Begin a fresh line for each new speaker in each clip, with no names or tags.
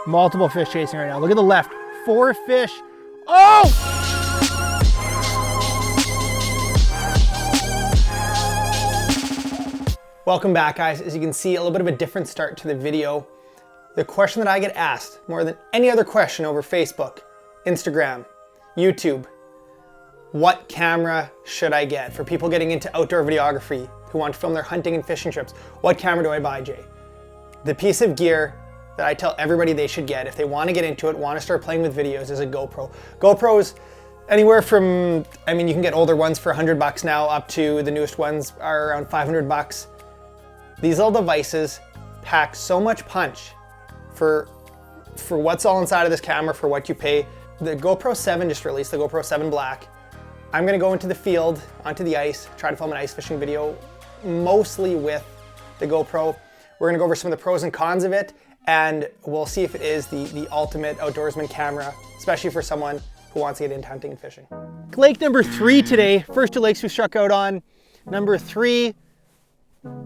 Multiple fish chasing right now. Look at the left. 4 fish. Oh! Welcome back, guys. As you can see, a little bit of a different start to the video. The question that I get asked more than any other question over Facebook, Instagram, YouTube, what camera should I get? For people getting into outdoor videography who want to film their hunting and fishing trips, what camera do I buy, Jay? The piece of gear that I tell everybody they should get if they want to get into it, want to start playing with videos, is a GoPro. GoPros, anywhere from, I mean, you can get older ones for $100 now up to the newest ones are around $500. These little devices pack so much punch for what's all inside of this camera, for what you pay. The GoPro 7 just released, the GoPro 7 Black. I'm gonna go into the field, onto the ice, try to film an ice fishing video, mostly with the GoPro. We're gonna go over some of the pros and cons of it, and we'll see if it is the ultimate outdoorsman camera, especially for someone who wants to get into hunting and fishing. Lake number 3 today. First 2 lakes we struck out on. Number 3,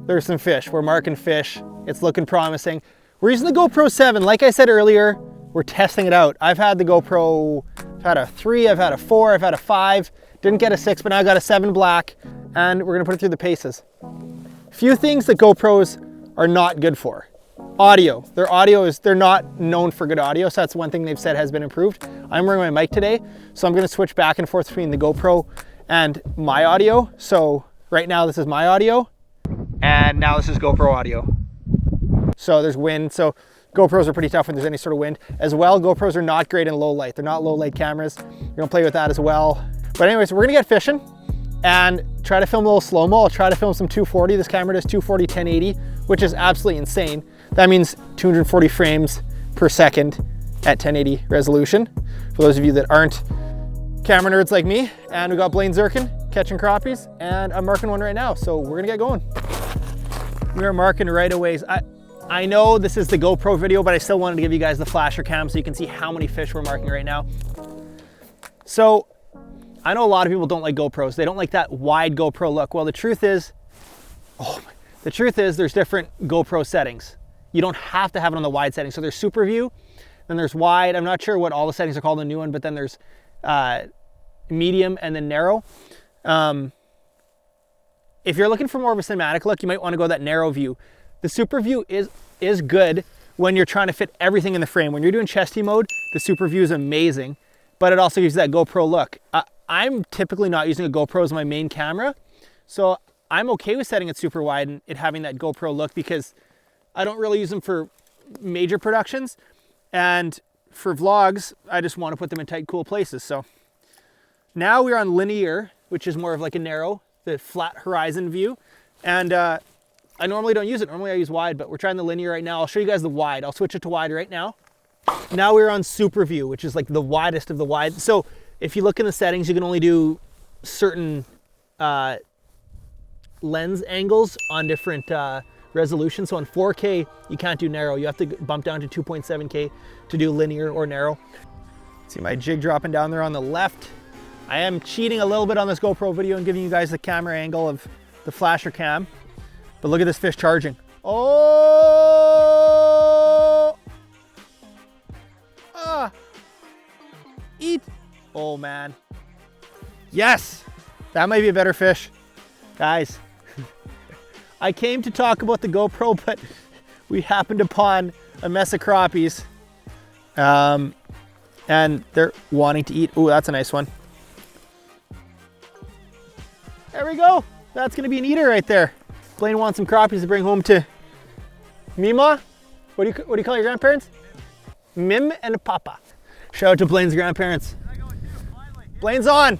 there's some fish. We're marking fish. It's looking promising. We're using the GoPro 7. Like I said earlier, we're testing it out. I've had the GoPro, I've had a 3, I've had a 4, I've had a 5. Didn't get a 6, but now I got a 7 Black, and we're gonna put it through the paces. Few things that GoPros are not good for. Audio. Their audio is, they're not known for good audio, so that's one thing they've said has been improved. I'm wearing my mic today, so I'm gonna switch back and forth between the GoPro and my audio. So right now this is my audio, and now this is GoPro audio. So there's wind, so GoPros are pretty tough when there's any sort of wind. As well, GoPros are not great in low light. They're not low light cameras. We're gonna play with that as well. But anyways, we're gonna get fishing and try to film a little slow-mo. I'll try to film some 240. This camera does 240, 1080, which is absolutely insane. That means 240 frames per second at 1080 resolution. For those of you that aren't camera nerds like me. And we got Blaine Zirkin catching crappies, and I'm marking one right now. So we're gonna get going. We are marking right away. I know this is the GoPro video, but I still wanted to give you guys the flasher cam so you can see how many fish we're marking right now. So I know a lot of people don't like GoPros. They don't like that wide GoPro look. Well, the truth is, there's different GoPro settings. You don't have to have it on the wide setting. So there's super view, then there's wide. I'm not sure what all the settings are called in the new one, but then there's medium and then narrow. If you're looking for more of a cinematic look, you might want to go that narrow view. The super view is good when you're trying to fit everything in the frame. When you're doing chesty mode, the super view is amazing, but it also gives you that GoPro look. I'm typically not using a GoPro as my main camera, so I'm okay with setting it super wide and it having that GoPro look because I don't really use them for major productions, and for vlogs, I just want to put them in tight, cool places. So now we're on linear, which is more of like a narrow, the flat horizon view, and I normally don't use it. Normally I use wide, but we're trying the linear right now. I'll show you guys the wide. I'll switch it to wide right now. Now we're on super view, which is like the widest of the wide. So if you look in the settings, you can only do certain lens angles on different resolutions. So on 4K, you can't do narrow. You have to bump down to 2.7K to do linear or narrow. See my jig dropping down there on the left. I am cheating a little bit on this GoPro video and giving you guys the camera angle of the flasher cam. But look at this fish charging. Oh! Ah! Eat! Oh man. Yes! That might be a better fish. Guys, I came to talk about the GoPro, but we happened upon a mess of crappies. And they're wanting to eat. Ooh, that's a nice one. There we go. That's gonna be an eater right there. Blaine wants some crappies to bring home to Mima. What do you call your grandparents? Mim and Papa. Shout out to Blaine's grandparents. Blaine's on.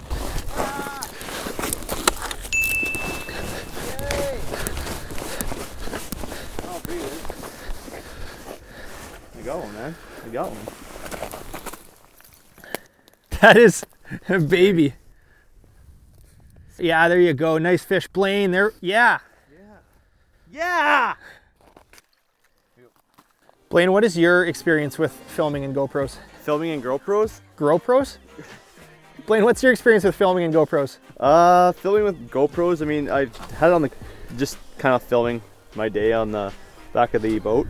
You got one, man. You got one.
That is a baby. Yeah, there you go. Nice fish, Blaine. There, yeah. Yeah! Blaine, what is your experience with filming in GoPros?
Filming in GoPros?
GoPros? Blaine, what's your experience with filming in GoPros?
Filming with GoPros, I mean, I had it on the, just kind of filming my day on the back of the boat.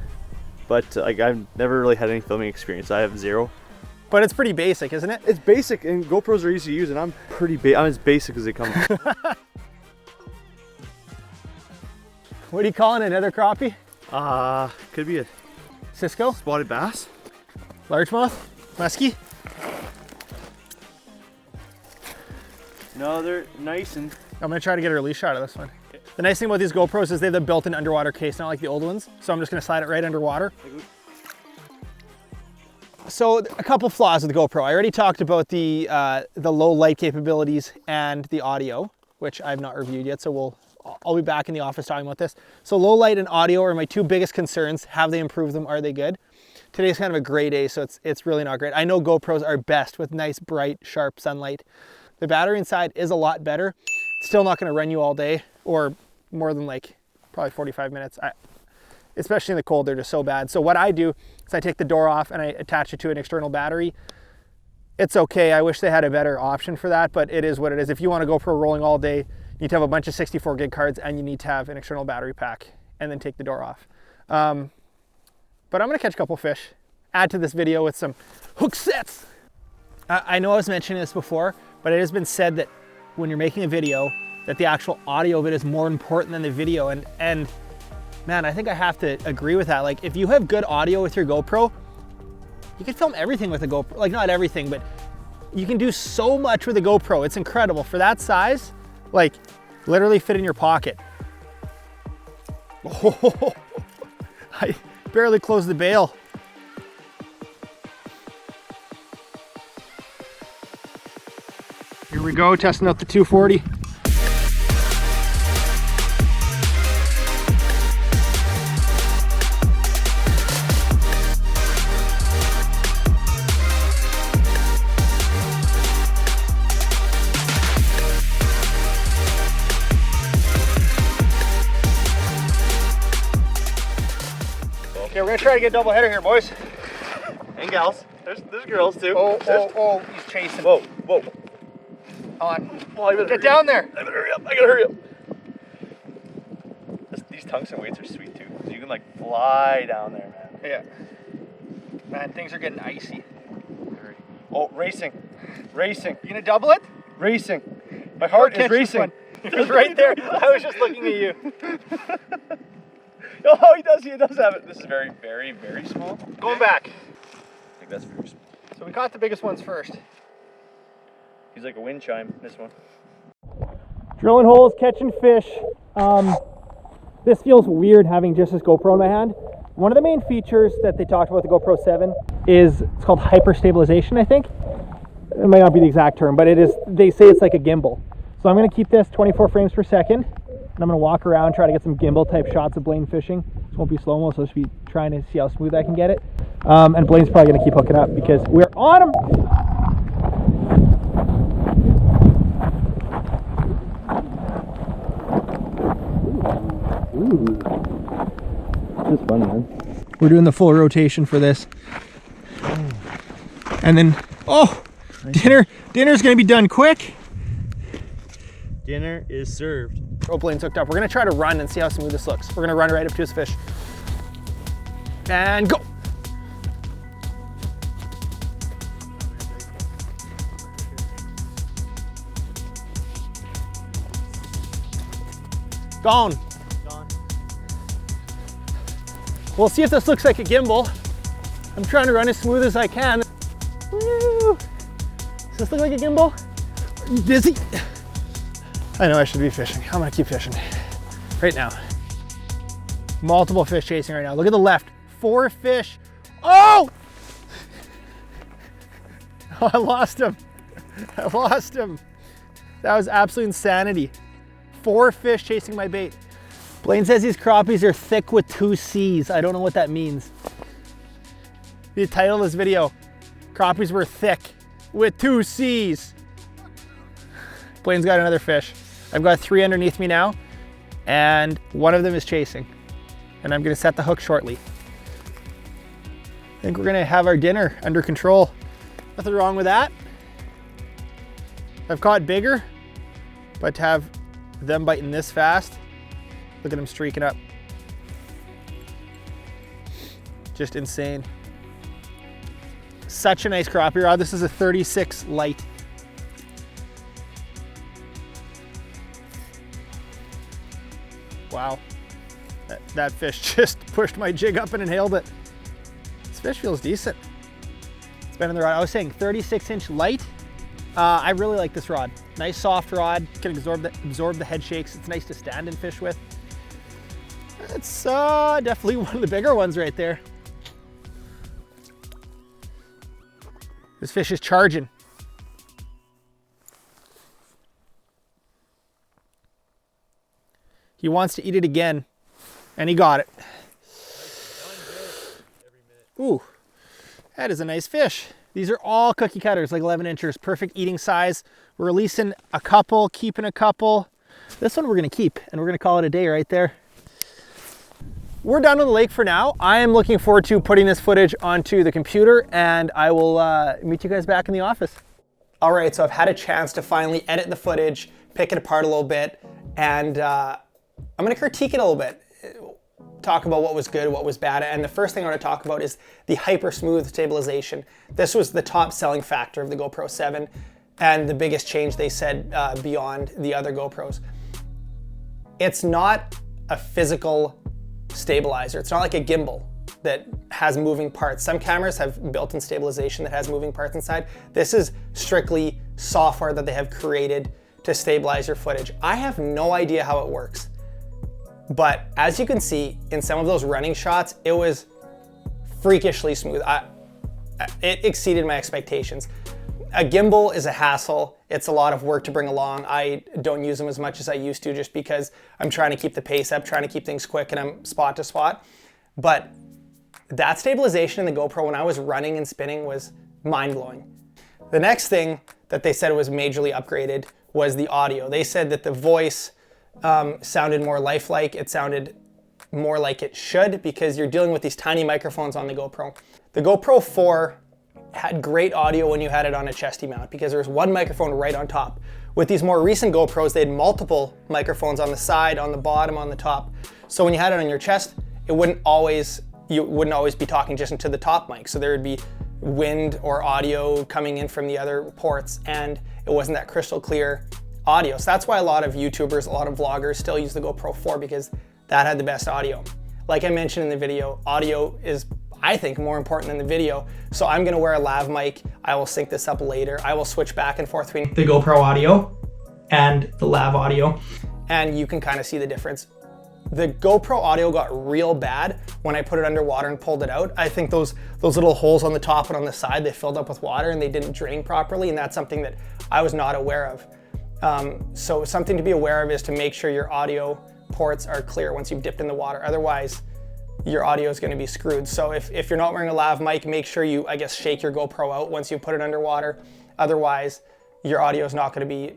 but like I've never really had any filming experience. I have zero.
But it's pretty basic, isn't it?
It's basic, and GoPros are easy to use, and I'm as basic as they come.
What are you calling it? Another crappie?
Could be a
Cisco?
spotted bass.
Largemouth? Muskie?
No, they're nice and.
I'm gonna try to get a release shot of this one. The nice thing about these GoPros is they have the built-in underwater case, not like the old ones. So I'm just gonna slide it right underwater. So a couple flaws with the GoPro. I already talked about the low light capabilities and the audio, which I've not reviewed yet. So I'll be back in the office talking about this. So low light and audio are my two biggest concerns. Have they improved them? Are they good? Today's kind of a gray day, so it's really not great. I know GoPros are best with nice, bright, sharp sunlight. The battery inside is a lot better. It's still not gonna run you all day or more than like probably 45 minutes. Especially in the cold, they're just so bad. So what I do is I take the door off and I attach it to an external battery. It's okay. I wish they had a better option for that, but it is what it is. If you want to go for rolling all day, you need to have a bunch of 64 gig cards and you need to have an external battery pack and then take the door off. But I'm gonna catch a couple fish, add to this video with some hook sets. I know I was mentioning this before, but it has been said that when you're making a video, that the actual audio of it is more important than the video. And man, I think I have to agree with that. Like if you have good audio with your GoPro, you can film everything with a GoPro. Like not everything, but you can do so much with a GoPro. It's incredible. For that size, like literally fit in your pocket. Oh, I barely closed the bail. Here we go, testing out the 240. Okay, we're gonna try to get a double header here, boys.
And gals. There's girls too.
Oh, he's chasing.
Whoa.
On. Get down there.
I gotta hurry up. These tungsten weights are sweet too. So you can like fly down there, man.
Yeah. Man, things are getting icy.
Oh, racing.
You gonna double it?
Racing. My heart is racing.
It was right there. I was just looking at you.
Oh, he does have it. This is very, very, very small.
Going back.
I think that's very small.
So we caught the biggest ones first.
He's like a wind chime, this one.
Drilling holes, catching fish. This feels weird having just this GoPro in my hand. One of the main features that they talked about with the GoPro 7 is it's called hyper stabilization, I think. It might not be the exact term, but it is. They say it's like a gimbal. So I'm going to keep this 24 frames per second, and I'm going to walk around, try to get some gimbal type shots of Blaine fishing. This won't be slow-mo, so I'll just be trying to see how smooth I can get it. And Blaine's probably going to keep hooking up because we're on him.
Ooh. This is fun, man.
We're doing the full rotation for this. And then, dinner's gonna be done quick.
Dinner is served.
Rope lane's hooked up. We're gonna try to run and see how smooth this looks. We're gonna run right up to his fish. And go. Gone. We'll see if this looks like a gimbal. I'm trying to run as smooth as I can. Woo! Does this look like a gimbal? Are you busy? I know I should be fishing. I'm gonna keep fishing right now. Multiple fish chasing right now. Look at the left. 4 fish. Oh! Oh, I lost him. That was absolute insanity. 4 fish chasing my bait. Blaine says these crappies are thick with 2 C's. I don't know what that means. The title of this video, crappies were thick with 2 C's. Blaine's got another fish. I've got 3 underneath me now, and one of them is chasing. And I'm gonna set the hook shortly. I think we're gonna have our dinner under control. Nothing wrong with that. I've caught bigger, but to have them biting this fast, look at them streaking up. Just insane. Such a nice crappie rod. This is a 36 light. Wow. That fish just pushed my jig up and inhaled it. This fish feels decent. It's been in the rod. I was saying 36-inch light. I really like this rod. Nice soft rod. Can absorb the head shakes. It's nice to stand and fish with. It's definitely one of the bigger ones right there. This fish is charging. He wants to eat it again, and he got it. Ooh, that is a nice fish. These are all cookie cutters, like 11 inchers, perfect eating size. We're releasing a couple, keeping a couple. This one we're gonna keep, and we're gonna call it a day right there. We're done on the lake for now. I am looking forward to putting this footage onto the computer, and I will meet you guys back in the office. All right, so I've had a chance to finally edit the footage, pick it apart a little bit, and I'm gonna critique it a little bit. Talk about what was good, what was bad, and the first thing I want to talk about is the hyper smooth stabilization. This was the top selling factor of the GoPro 7 and the biggest change they said beyond the other GoPros. It's not a physical stabilizer. It's not like a gimbal that has moving parts. Some cameras have built-in stabilization that has moving parts inside. This is strictly software that they have created to stabilize your footage. I have no idea how it works. But as you can see in some of those running shots, it was freakishly smooth. It exceeded my expectations. A gimbal is a hassle. It's a lot of work to bring along. I don't use them as much as I used to just because I'm trying to keep the pace up, trying to keep things quick, and I'm spot to spot. But that stabilization in the GoPro when I was running and spinning was mind-blowing. The next thing that they said was majorly upgraded was the audio. They said that the voice sounded more lifelike. It sounded more like it should because you're dealing with these tiny microphones on the GoPro. The GoPro 4 had great audio when you had it on a chesty mount because there was one microphone right on top. With these more recent GoPros, they had multiple microphones on the side, on the bottom, on the top. So when you had it on your chest, you wouldn't always be talking just into the top mic. So there would be wind or audio coming in from the other ports, and it wasn't that crystal clear audio. So that's why a lot of YouTubers, a lot of vloggers still use the GoPro 4 because that had the best audio. Like I mentioned in the video, audio is, I think, more important than the video. So I'm gonna wear a lav mic. I will sync this up later. I will switch back and forth between the GoPro audio and the lav audio, and you can kind of see the difference. The GoPro audio got real bad when I put it underwater and pulled it out. I think those little holes on the top and on the side, they filled up with water and they didn't drain properly, and that's something that I was not aware of. So something to be aware of is to make sure your audio ports are clear once you've dipped in the water. Otherwise, your audio is going to be screwed. So if you're not wearing a lav mic, make sure you, I guess, shake your GoPro out once you put it underwater. Otherwise, your audio is not going to be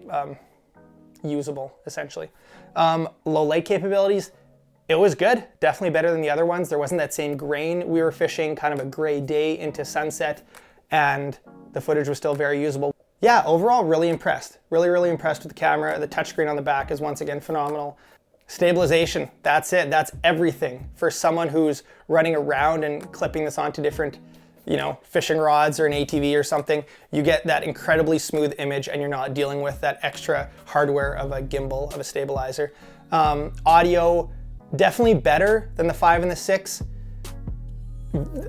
usable, essentially. Low light capabilities, it was good. Definitely better than the other ones. There wasn't that same grain. We were fishing kind of a gray day into sunset, and the footage was still very usable. Yeah, overall, really impressed. Really impressed with the camera. The touchscreen on the back is once again phenomenal. Stabilization, that's it. That's everything. For someone who's running around and clipping this onto different, fishing rods or an ATV or something, you get that incredibly smooth image and you're not dealing with that extra hardware of a gimbal, of a stabilizer. Audio, definitely better than the 5 and the 6.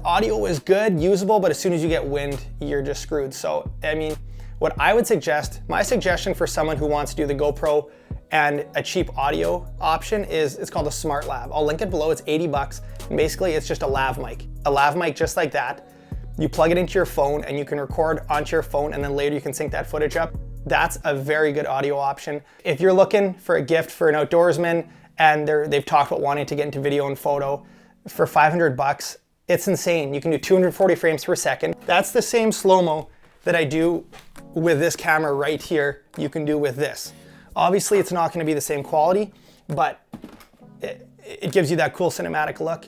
Audio was good, usable, but as soon as you get wind, you're just screwed. So, I mean, what I would suggest, my suggestion for someone who wants to do the GoPro and a cheap audio option is, it's called a Smart Lav. I'll link it below, it's 80 bucks. And basically it's just a lav mic. A lav mic just like that. You plug it into your phone and you can record onto your phone, and then later you can sync that footage up. That's a very good audio option. If you're looking for a gift for an outdoorsman and they've talked about wanting to get into video and photo, for 500 bucks, it's insane. You can do 240 frames per second. That's the same slow-mo that I do with this camera right here, you can do with this. Obviously, it's not gonna be the same quality, but it gives you that cool cinematic look.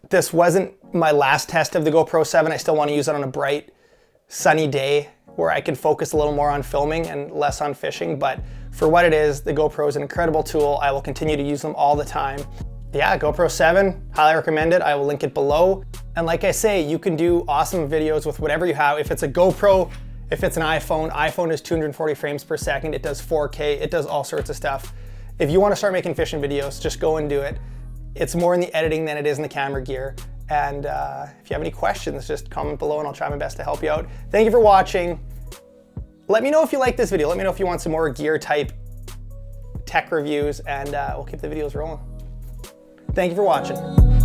This wasn't my last test of the GoPro 7. I still wanna use it on a bright, sunny day where I can focus a little more on filming and less on fishing, but for what it is, the GoPro is an incredible tool. I will continue to use them all the time. yeah, GoPro 7, highly recommend it. I will link it below. And like I say, you can do awesome videos with whatever you have. If it's a GoPro, if it's an iPhone is 240 frames per second. It does 4K, it does all sorts of stuff. If you want to start making fishing videos, just go and do it. It's more in the editing than it is in the camera gear. And if you have any questions, just comment below and I'll try my best to help you out. Thank you for watching. Let me know if you like this video. Let me know if you want some more gear type tech reviews, and we'll keep the videos rolling. Thank you for watching.